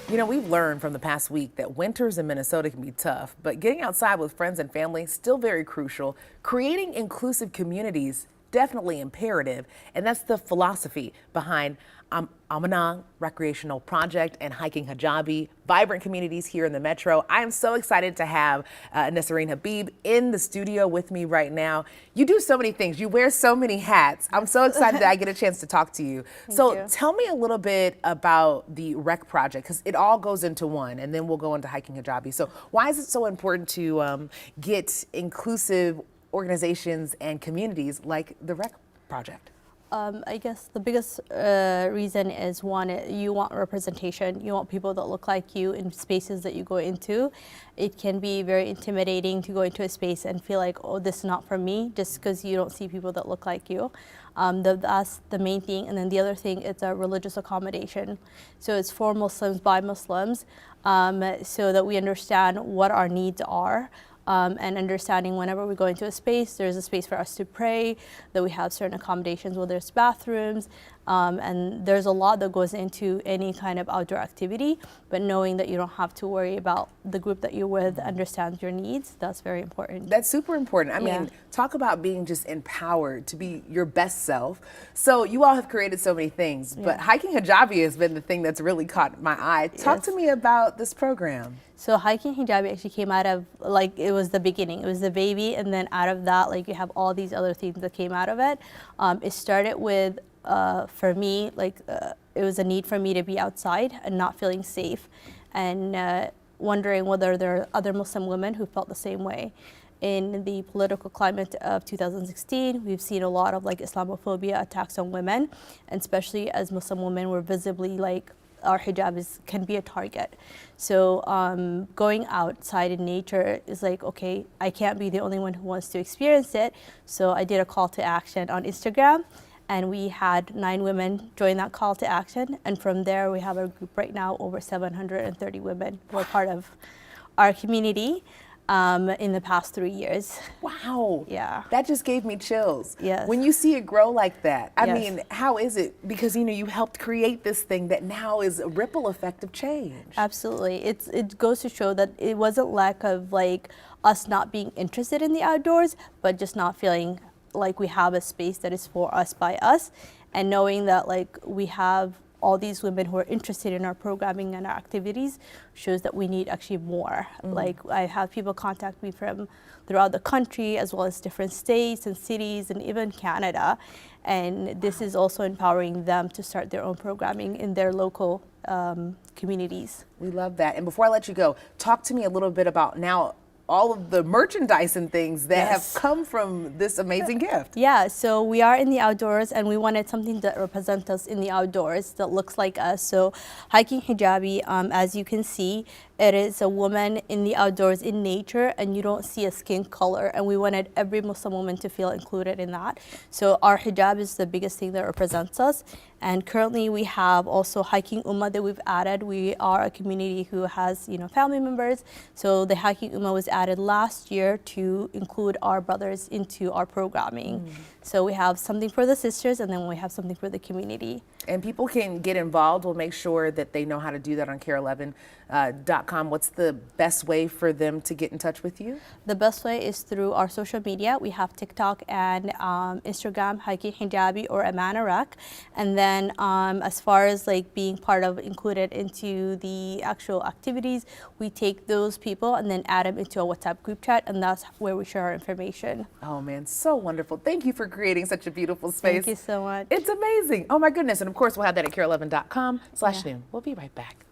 You know, we've learned from the past week that winters in Minnesota can be tough, but getting outside with friends and family still very crucial. Creating inclusive communities definitely imperative, and that's the philosophy behind Amanang Recreational Project and Hiking Hijabi, vibrant communities here in the Metro. I am so excited to have Nasreen Habib in the studio with me right now. You do so many things. You wear so many hats. I'm so excited that I get a chance to talk to you. So tell me a little bit about the Rec Project, because it all goes into one, and then we'll go into Hiking Hijabi. So why is it so important to get inclusive organizations and communities like the Rec Project? I guess the biggest reason is, one, you want representation. You want people that look like you in spaces that you go into. It can be very intimidating to go into a space and feel like, oh, this is not for me, just because you don't see people that look like you. That's the main thing. And then the other thing is a religious accommodation. So it's for Muslims by Muslims, so that we understand what our needs are. And understanding whenever we go into a space, there's a space for us to pray, that we have certain accommodations, whether it's bathrooms, and there's a lot that goes into any kind of outdoor activity, but knowing that you don't have to worry about the group that you're with understands your needs, that's very important. That's super important. I mean, talk about being just empowered to be your best self. So you all have created so many things, but Hiking Hijabi has been the thing that's really caught my eye. Talk to me about this program. So Hiking Hijabi actually came out of, like, it was the beginning. It was the baby, and then out of that, like, you have all these other things that came out of it. It started with, for me, like, it was a need for me to be outside and not feeling safe, and wondering whether there are other Muslim women who felt the same way. In the political climate of 2016, we've seen a lot of, like, Islamophobia attacks on women, and especially as Muslim women were visibly, like, our hijab can be a target. So going outside in nature is like, okay, I can't be the only one who wants to experience it. So I did a call to action on Instagram, and we had 9 women join that call to action. And from there, we have a group right now, over 730 women who are part of our community in the past 3 years. Wow. Yeah. That just gave me chills. Yes. When you see it grow like that, I mean, how is it? Because, you know, you helped create this thing that now is a ripple effect of change. Absolutely. It goes to show that it wasn't lack of, like, us not being interested in the outdoors, but just not feeling like we have a space that is for us by us, and knowing that, like, we have all these women who are interested in our programming and our activities shows that we need actually more. Like, I have people contact me from throughout the country, as well as different states and cities and even Canada. And this is also empowering them to start their own programming in their local communities. We love that. And before I let you go, talk to me a little bit about now all of the merchandise and things that have come from this amazing gift. Yeah, so we are in the outdoors, and we wanted something that represents us in the outdoors that looks like us. So Hiking Hijabi, as you can see, it is a woman in the outdoors in nature, and you don't see a skin color, and we wanted every Muslim woman to feel included in that. So our hijab is the biggest thing that represents us. And currently we have also Hiking Ummah that we've added. We are a community who has, you know, family members. So the Hiking Ummah was added last year to include our brothers into our programming. So we have something for the sisters, and then we have something for the community. And people can get involved. We'll make sure that they know how to do that on KARE11.com. What's the best way for them to get in touch with you? The best way is through our social media. We have TikTok and Instagram, Hiking Hijabi or Amana Rec. And then as far as, like, being part of, included into the actual activities, we take those people and then add them into a WhatsApp group chat, and that's where we share our information. Oh man, so wonderful. Thank you for creating such a beautiful space. Thank you so much. It's amazing. Oh my goodness. And of course, we'll have that at KARE11.com/noon. We'll be right back.